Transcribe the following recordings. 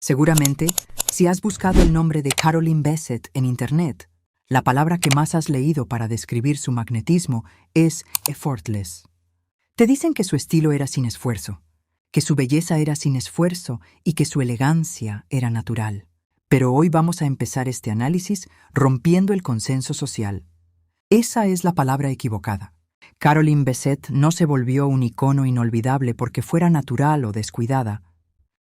Seguramente, si has buscado el nombre de Caroline Bessette en Internet, la palabra que más has leído para describir su magnetismo es effortless. Te dicen que su estilo era sin esfuerzo, que su belleza era sin esfuerzo y que su elegancia era natural. Pero hoy vamos a empezar este análisis rompiendo el consenso social. Esa es la palabra equivocada. Caroline Bessette no se volvió un icono inolvidable porque fuera natural o descuidada.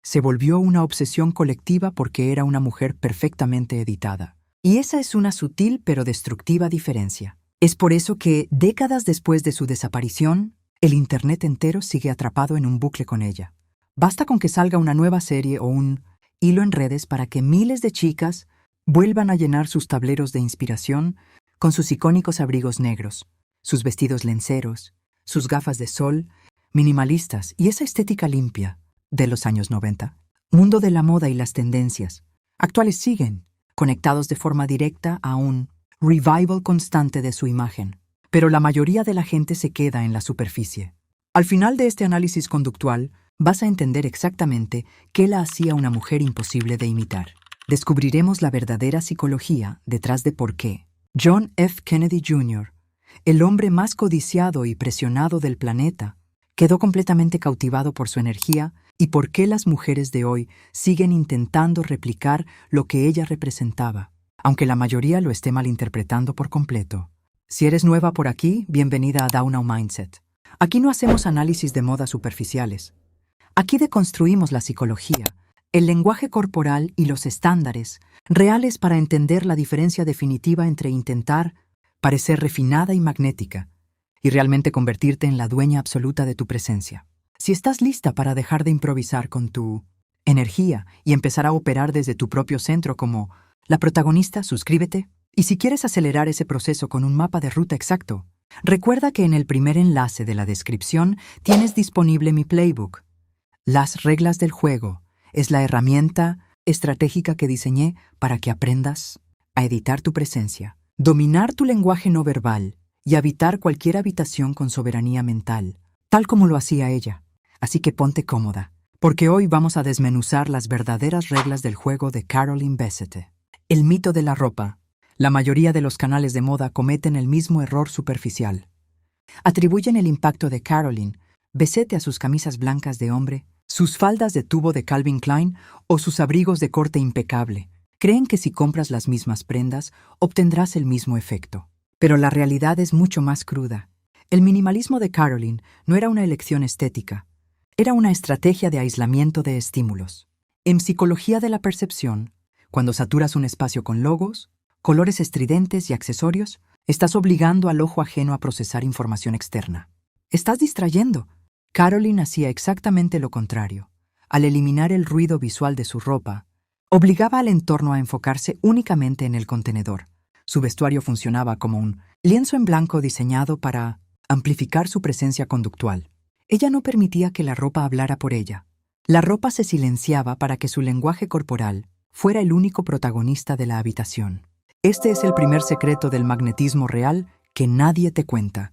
Se volvió una obsesión colectiva porque era una mujer perfectamente editada. Y esa es una sutil pero destructiva diferencia. Es por eso que, décadas después de su desaparición, el Internet entero sigue atrapado en un bucle con ella. Basta con que salga una nueva serie o un hilo en redes para que miles de chicas vuelvan a llenar sus tableros de inspiración con sus icónicos abrigos negros, sus vestidos lenceros, sus gafas de sol, minimalistas y esa estética limpia de los años 90. Mundo de la moda y las tendencias actuales siguen conectados de forma directa a un revival constante de su imagen, pero la mayoría de la gente se queda en la superficie. Al final de este análisis conductual, vas a entender exactamente qué la hacía una mujer imposible de imitar. Descubriremos la verdadera psicología detrás de por qué John F. Kennedy Jr., el hombre más codiciado y presionado del planeta, quedó completamente cautivado por su energía y por qué las mujeres de hoy siguen intentando replicar lo que ella representaba, aunque la mayoría lo esté malinterpretando por completo. Si eres nueva por aquí, bienvenida a Down Now Mindset. Aquí no hacemos análisis de moda superficiales. Aquí deconstruimos la psicología, el lenguaje corporal y los estándares reales para entender la diferencia definitiva entre intentar parecer refinada y magnética y realmente convertirte en la dueña absoluta de tu presencia. Si estás lista para dejar de improvisar con tu energía y empezar a operar desde tu propio centro como la protagonista, suscríbete. Y si quieres acelerar ese proceso con un mapa de ruta exacto, recuerda que en el primer enlace de la descripción tienes disponible mi playbook. Las reglas del juego es la herramienta estratégica que diseñé para que aprendas a editar tu presencia, dominar tu lenguaje no verbal y habitar cualquier habitación con soberanía mental, tal como lo hacía ella. Así que ponte cómoda, porque hoy vamos a desmenuzar las verdaderas reglas del juego de Caroline Bessette. El mito de la ropa. La mayoría de los canales de moda cometen el mismo error superficial. Atribuyen el impacto de Caroline Bessette a sus camisas blancas de hombre, sus faldas de tubo de Calvin Klein o sus abrigos de corte impecable. Creen que si compras las mismas prendas, obtendrás el mismo efecto. Pero la realidad es mucho más cruda. El minimalismo de Caroline no era una elección estética, era una estrategia de aislamiento de estímulos. En psicología de la percepción, cuando saturas un espacio con logos, colores estridentes y accesorios, estás obligando al ojo ajeno a procesar información externa. Estás distrayendo. Caroline hacía exactamente lo contrario. Al eliminar el ruido visual de su ropa, obligaba al entorno a enfocarse únicamente en el contenedor. Su vestuario funcionaba como un lienzo en blanco diseñado para amplificar su presencia conductual. Ella no permitía que la ropa hablara por ella. La ropa se silenciaba para que su lenguaje corporal fuera el único protagonista de la habitación. Este es el primer secreto del magnetismo real que nadie te cuenta.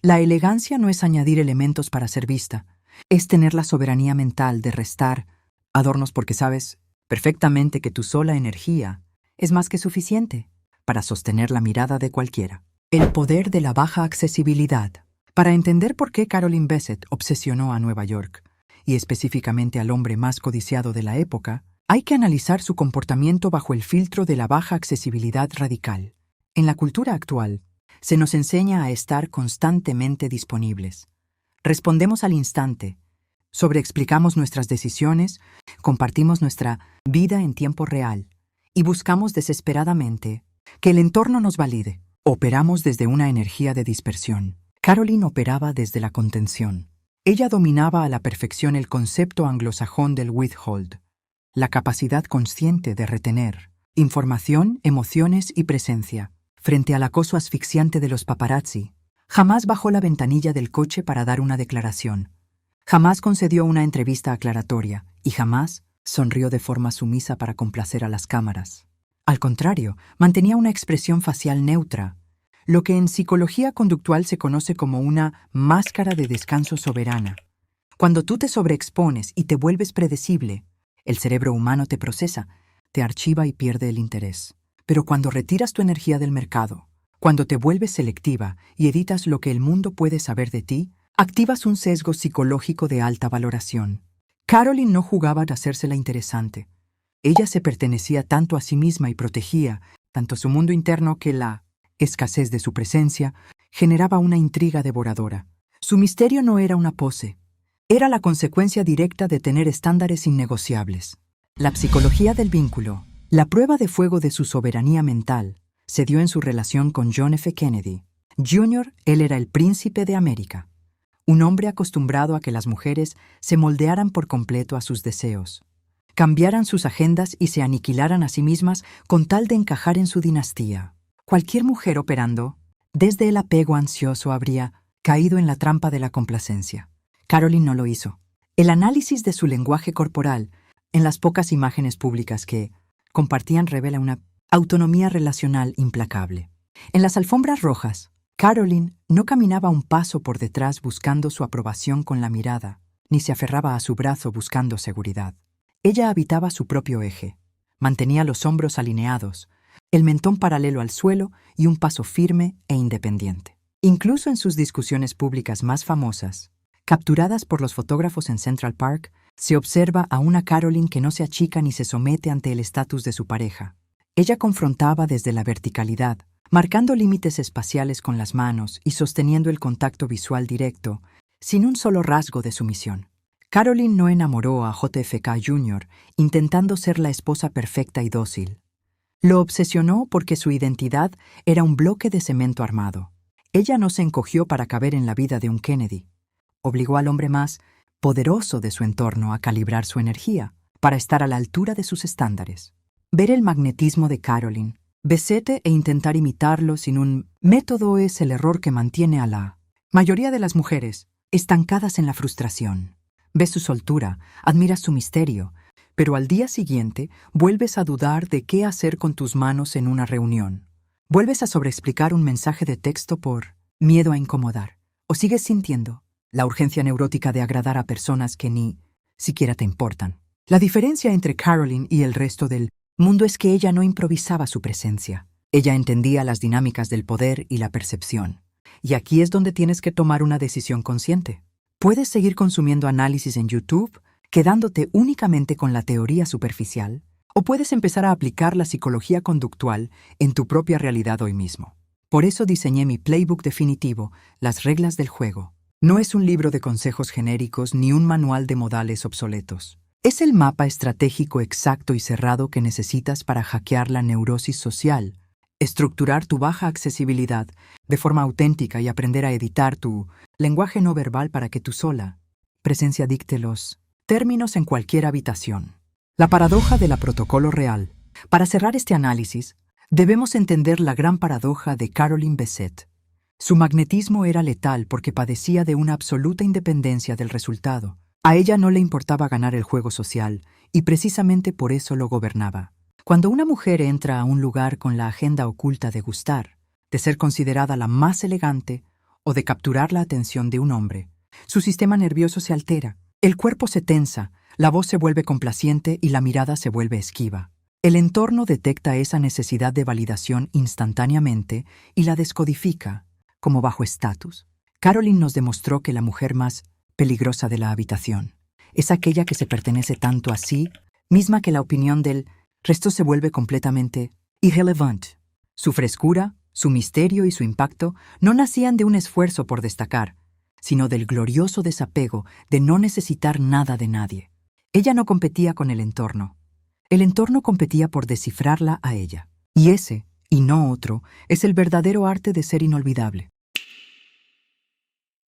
La elegancia no es añadir elementos para ser vista, es tener la soberanía mental de restar adornos porque sabes perfectamente que tu sola energía es más que suficiente para sostener la mirada de cualquiera. El poder de la baja accesibilidad. Para entender por qué Caroline Bessette obsesionó a Nueva York, y específicamente al hombre más codiciado de la época, hay que analizar su comportamiento bajo el filtro de la baja accesibilidad radical. En la cultura actual, se nos enseña a estar constantemente disponibles. Respondemos al instante, sobreexplicamos nuestras decisiones, compartimos nuestra vida en tiempo real y buscamos desesperadamente que el entorno nos valide. Operamos desde una energía de dispersión. Caroline operaba desde la contención. Ella dominaba a la perfección el concepto anglosajón del withhold, la capacidad consciente de retener información, emociones y presencia. Frente al acoso asfixiante de los paparazzi, jamás bajó la ventanilla del coche para dar una declaración. Jamás concedió una entrevista aclaratoria y jamás sonrió de forma sumisa para complacer a las cámaras. Al contrario, mantenía una expresión facial neutra, lo que en psicología conductual se conoce como una máscara de descanso soberana. Cuando tú te sobreexpones y te vuelves predecible, El cerebro humano te procesa, te archiva y pierde el interés. Pero cuando retiras tu energía del mercado, cuando te vuelves selectiva y editas lo que el mundo puede saber de ti, activas un sesgo psicológico de alta valoración. Caroline no jugaba a hacérsela interesante. Ella se pertenecía tanto a sí misma y protegía tanto su mundo interno que la escasez de su presencia generaba una intriga devoradora. Su misterio no era una pose, era la consecuencia directa de tener estándares innegociables. La psicología del vínculo, la prueba de fuego de su soberanía mental, se dio en su relación con John F. Kennedy. Jr., él era el príncipe de América, un hombre acostumbrado a que las mujeres se moldearan por completo a sus deseos, cambiaran sus agendas y se aniquilaran a sí mismas con tal de encajar en su dinastía. Cualquier mujer operando desde el apego ansioso habría caído en la trampa de la complacencia. Caroline no lo hizo. El análisis de su lenguaje corporal en las pocas imágenes públicas que compartían revela una autonomía relacional implacable. En las alfombras rojas, Caroline no caminaba un paso por detrás buscando su aprobación con la mirada, ni se aferraba a su brazo buscando seguridad. Ella habitaba su propio eje, mantenía los hombros alineados, el mentón paralelo al suelo y un paso firme e independiente. Incluso en sus discusiones públicas más famosas, capturadas por los fotógrafos en Central Park, se observa a una Caroline que no se achica ni se somete ante el estatus de su pareja. Ella confrontaba desde la verticalidad, marcando límites espaciales con las manos y sosteniendo el contacto visual directo, sin un solo rasgo de sumisión. Caroline no enamoró a JFK Jr. intentando ser la esposa perfecta y dócil. Lo obsesionó porque su identidad era un bloque de cemento armado. Ella no se encogió para caber en la vida de un Kennedy. Obligó al hombre más poderoso de su entorno a calibrar su energía para estar a la altura de sus estándares. Ver el magnetismo de Caroline, Bessette e intentar imitarlo sin un método es el error que mantiene a la mayoría de las mujeres estancadas en la frustración. Ves su soltura, admiras su misterio, pero al día siguiente vuelves a dudar de qué hacer con tus manos en una reunión. Vuelves a sobreexplicar un mensaje de texto por miedo a incomodar. O sigues sintiendo la urgencia neurótica de agradar a personas que ni siquiera te importan. La diferencia entre Caroline y el resto del mundo es que ella no improvisaba su presencia. Ella entendía las dinámicas del poder y la percepción. Y aquí es donde tienes que tomar una decisión consciente. Puedes seguir consumiendo análisis en YouTube, quedándote únicamente con la teoría superficial, o puedes empezar a aplicar la psicología conductual en tu propia realidad hoy mismo. Por eso diseñé mi playbook definitivo, Las reglas del juego. No es un libro de consejos genéricos ni un manual de modales obsoletos. Es el mapa estratégico exacto y cerrado que necesitas para hackear la neurosis social, estructurar tu baja accesibilidad de forma auténtica y aprender a editar tu lenguaje no verbal para que tu sola presencia dicte los términos en cualquier habitación. La paradoja de la protocolo real. Para cerrar este análisis, debemos entender la gran paradoja de Caroline Bessette. Su magnetismo era letal porque padecía de una absoluta independencia del resultado. A ella no le importaba ganar el juego social, y precisamente por eso lo gobernaba. Cuando una mujer entra a un lugar con la agenda oculta de gustar, de ser considerada la más elegante o de capturar la atención de un hombre, su sistema nervioso se altera, el cuerpo se tensa, la voz se vuelve complaciente y la mirada se vuelve esquiva. El entorno detecta esa necesidad de validación instantáneamente y la descodifica como bajo estatus. Caroline nos demostró que la mujer más peligrosa de la habitación es aquella que se pertenece tanto a sí misma que la opinión del resto se vuelve completamente irrelevante. Su frescura, su misterio y su impacto no nacían de un esfuerzo por destacar, sino del glorioso desapego de no necesitar nada de nadie. Ella no competía con el entorno competía por descifrarla a ella. Y ese, y no otro, es el verdadero arte de ser inolvidable.